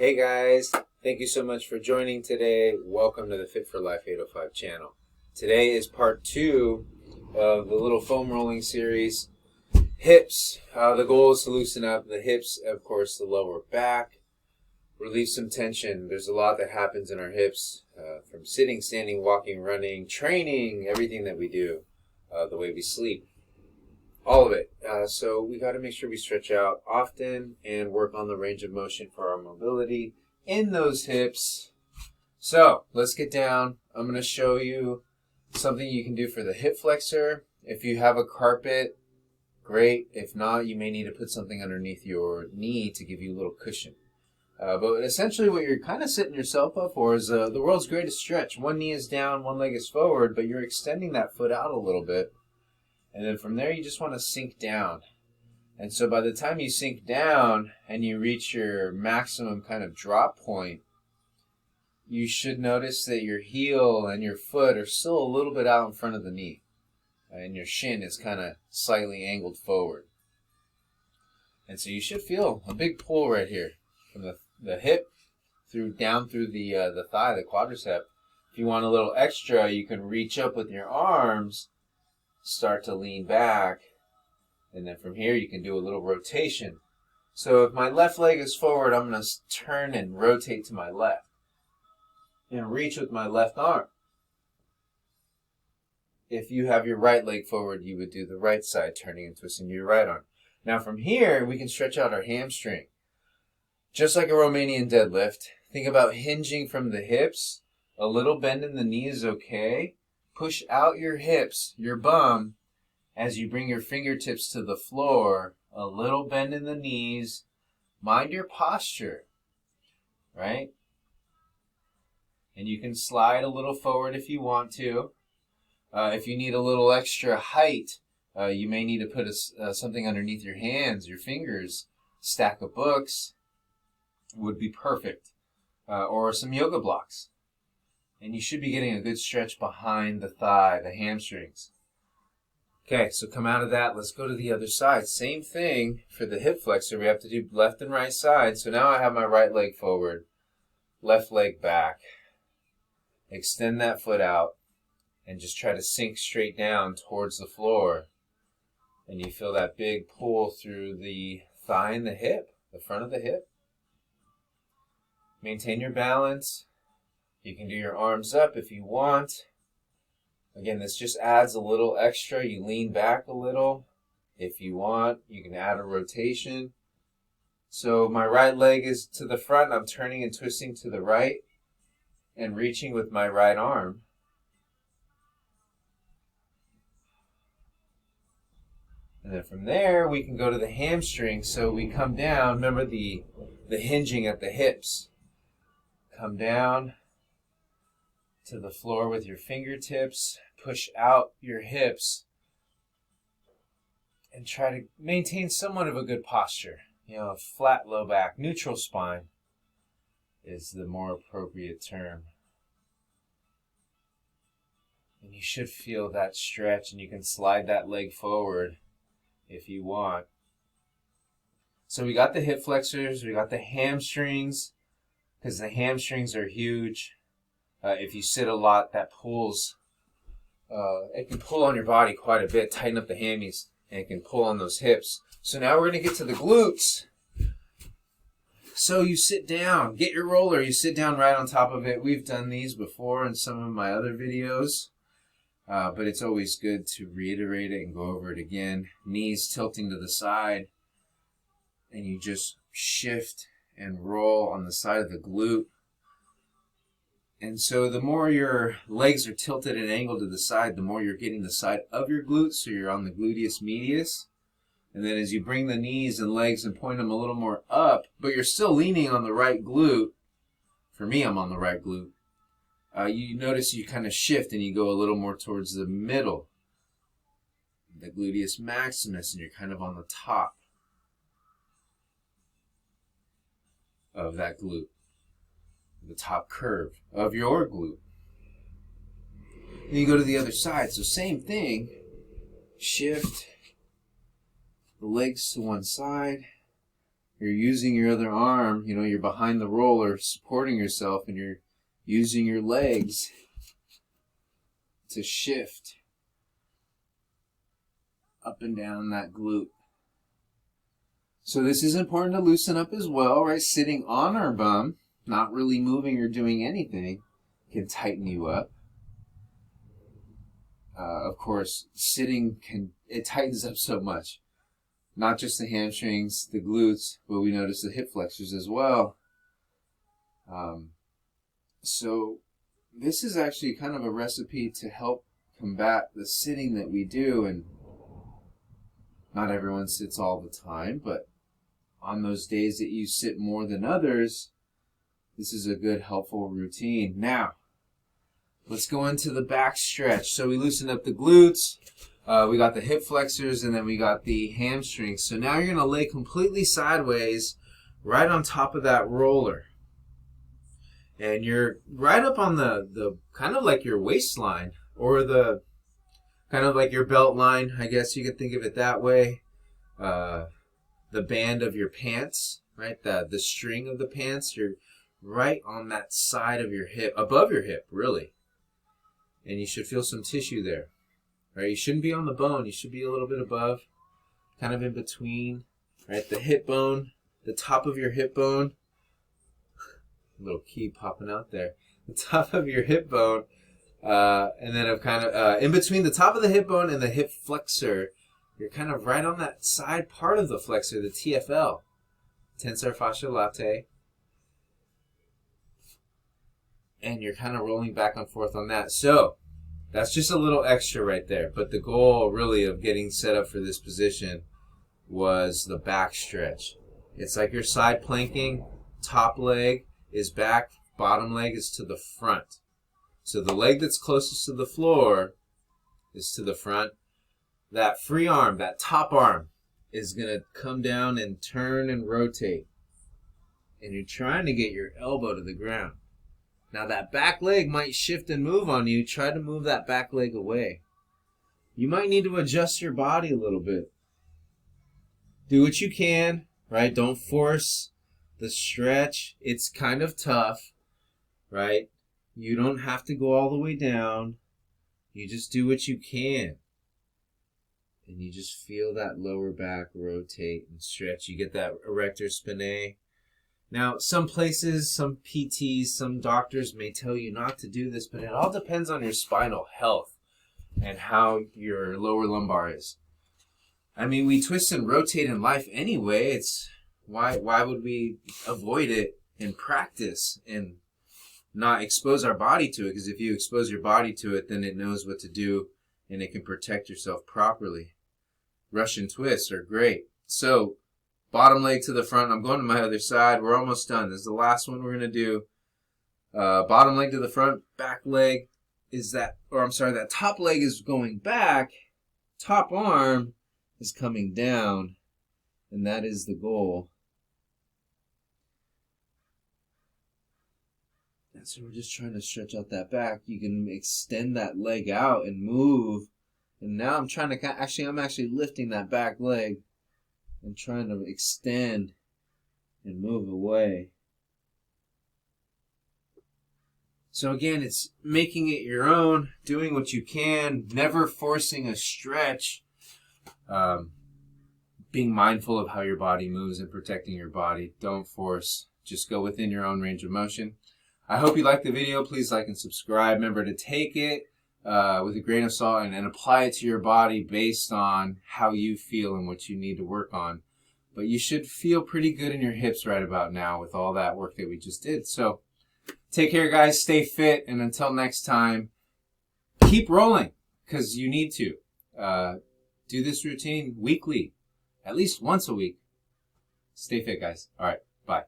Hey guys, thank you so much for joining today. Welcome to the Fit for Life 805 channel. Today is part 2 of the little foam rolling series. Hips, the goal is to loosen up the hips, of course the lower back, relieve some tension. There's a lot that happens in our hips from sitting, standing, walking, running, training, everything that we do, the way we sleep. All of it. So we got to make sure we stretch out often and work on the range of motion for our mobility in those hips. So let's get down. I'm going to show you something you can do for the hip flexor. If you have a carpet, great. If not, you may need to put something underneath your knee to give you a little cushion. But essentially what you're kind of setting yourself up for is the world's greatest stretch. One knee is down, one leg is forward, but you're extending that foot out a little bit. And then from there, you just want to sink down. And so by the time you sink down and you reach your maximum kind of drop point, you should notice that your heel and your foot are still a little bit out in front of the knee. And your shin is kind of slightly angled forward. And so you should feel a big pull right here from the hip down through the thigh, the quadricep. If you want a little extra, you can reach up with your arms, start to lean back, and then from here you can do a little rotation. So if my left leg is forward, I'm going to turn and rotate to my left and reach with my left arm. If you have your right leg forward, you would do the right side, turning and twisting your right arm. Now from here, we can stretch out our hamstring. Just like a Romanian deadlift, think about hinging from the hips. A little bend in the knee is okay. Push out your hips, your bum, as you bring your fingertips to the floor. A little bend in the knees. Mind your posture, right? And you can slide a little forward if you want to. If you need a little extra height, you may need to put something underneath your hands, your fingers. Stack of books would be perfect. Or some yoga blocks. And you should be getting a good stretch behind the thigh, the hamstrings. Okay, so come out of that. Let's go to the other side. Same thing for the hip flexor. We have to do left and right side. So now I have my right leg forward, left leg back. Extend that foot out and just try to sink straight down towards the floor. And you feel that big pull through the thigh and the hip, the front of the hip. Maintain your balance. You can do your arms up if you want. Again, this just adds a little extra. You lean back a little. If you want, you can add a rotation. So my right leg is to the front. I'm turning and twisting to the right and reaching with my right arm. And then from there, we can go to the hamstring. So we come down. Remember the hinging at the hips. Come down to the floor with your fingertips, push out your hips, and try to maintain somewhat of a good posture. A flat low back, neutral spine is the more appropriate term. And you should feel that stretch, and you can slide that leg forward if you want. So we got the hip flexors, we got the hamstrings, because the hamstrings are huge. If you sit a lot, that pulls, it can pull on your body quite a bit, tighten up the hammies, and it can pull on those hips. So now we're going to get to the glutes. So you sit down, get your roller, you sit down right on top of it. We've done these before in some of my other videos, but it's always good to reiterate it and go over it again. Knees tilting to the side, and you just shift and roll on the side of the glute. And so the more your legs are tilted and angled to the side, the more you're getting the side of your glutes, so you're on the gluteus medius. And then as you bring the knees and legs and point them a little more up, but you're still leaning on the right glute. For me, I'm on the right glute. You notice you kind of shift and you go a little more towards the middle, the gluteus maximus, and you're kind of on the top of that glute. The top curve of your glute. Then you go to the other side. So same thing. Shift the legs to one side, you're using your other arm, you know, you're behind the roller supporting yourself, and you're using your legs to shift up and down that glute. So this is important to loosen up as well, right? Sitting on our bum, not really moving or doing anything, can tighten you up. Of course, sitting it tightens up so much. Not just the hamstrings, the glutes, but we notice the hip flexors as well. So this is actually kind of a recipe to help combat the sitting that we do. And not everyone sits all the time, but on those days that you sit more than others, this is a good, helpful routine. Now, let's go into the back stretch. So we loosened up the glutes, we got the hip flexors, and then we got the hamstrings. So now you're going to lay completely sideways right on top of that roller. And you're right up on the kind of like your waistline, or the kind of like your belt line, I guess you could think of it that way. The band of your pants, right? The string of the pants, you're right on that side of your hip, above your hip, really. And you should feel some tissue there, right? You shouldn't be on the bone. You should be a little bit above, kind of in between, right? The hip bone, the top of your hip bone, a little key popping out there. The top of your hip bone, and then in between the top of the hip bone and the hip flexor, you're kind of right on that side part of the flexor, the TFL, tensor fasciae latae. And you're kind of rolling back and forth on that. So that's just a little extra right there. But the goal really of getting set up for this position was the back stretch. It's like you're side planking. Top leg is back, bottom leg is to the front. So the leg that's closest to the floor is to the front. That free arm, that top arm, is going to come down and turn and rotate. And you're trying to get your elbow to the ground. Now that back leg might shift and move on you. Try to move that back leg away. You might need to adjust your body a little bit. Do what you can, right? Don't force the stretch. It's kind of tough, right? You don't have to go all the way down. You just do what you can. And you just feel that lower back rotate and stretch. You get that erector spinae. Now, some places, some PTs, some doctors may tell you not to do this, but it all depends on your spinal health and how your lower lumbar is. I mean, we twist and rotate in life anyway. It's why would we avoid it in practice and not expose our body to it? Because if you expose your body to it, then it knows what to do and it can protect yourself properly. Russian twists are great. So, bottom leg to the front. I'm going to my other side. We're almost done. This is the last one we're going to do. Bottom leg to the front. Back leg is that top leg is going back. Top arm is coming down. And that is the goal. And so we're just trying to stretch out that back. You can extend that leg out and move. And now I'm trying to, I'm actually lifting that back leg and trying to extend and move away. So again, it's making it your own, doing what you can, never forcing a stretch, being mindful of how your body moves and protecting your body. Don't force, just go within your own range of motion. I hope you liked the video. Please like and subscribe. Remember to take it with a grain of salt and apply it to your body based on how you feel and what you need to work on. But you should feel pretty good in your hips right about now with all that work that we just did. So take care, guys. Stay fit. And until next time, keep rolling because you need to. Do this routine weekly, at least once a week. Stay fit, guys. All right. Bye.